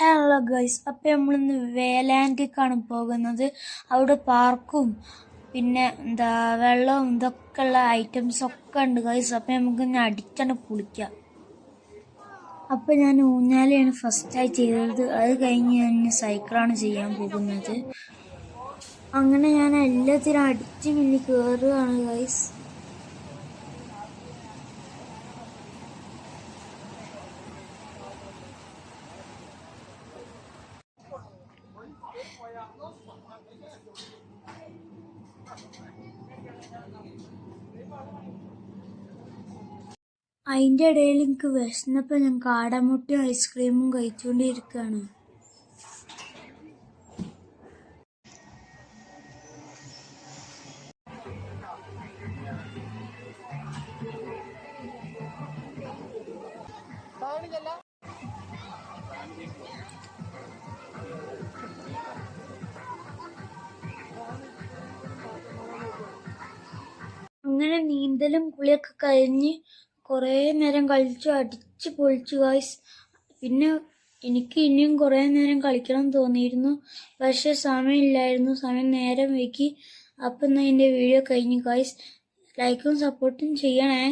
Hello guys, അപ്പം നമ്മളിന്ന് വേലാൻഡിലേക്കാണ് പോകുന്നത്. അവിടെ പാർക്കും പിന്നെ വെള്ളവും ഇതൊക്കെ ഉള്ള ഐറ്റംസ് ഒക്കെ ഉണ്ട് ഗൈസ്. അപ്പം നമുക്ക് ഇന്ന് അടിച്ചാണ് കുളിക്കാം. അപ്പം ഞാൻ ഊഞ്ഞാലയാണ് ഫസ്റ്റായി ചെയ്തത്. അത് കഴിഞ്ഞ് ഞാൻ സൈക്കിളാണ് ചെയ്യാൻ പോകുന്നത്. അങ്ങനെ ഞാൻ എല്ലാത്തിനും അടിച്ച് മിന്നി കയറുകയാണ് ഗൈസ്. അതിൻ്റെ ഇടയിൽ എനിക്ക് വിശന്നപ്പോൾ ഞാൻ കാടമുട്ടയും ഐസ്ക്രീമും കഴിച്ചുകൊണ്ടിരിക്കുകയാണ്. അങ്ങനെ നീന്തലും കുളിയൊക്കെ കഴിഞ്ഞ് കുറേ നേരം കളിച്ചു അടിച്ച് പൊളിച്ചു ഗായ്സ്. പിന്നെ എനിക്ക് ഇനിയും കുറേ നേരം കളിക്കണം തോന്നിയിരുന്നു, പക്ഷെ സമയമില്ലായിരുന്നു. സമയം നേരം വൈകി. അപ്പം എന്നാൽ എൻ്റെ വീഡിയോ കഴിഞ്ഞു ഗായ്സ്. ലൈക്കും സപ്പോർട്ടും ചെയ്യണേ.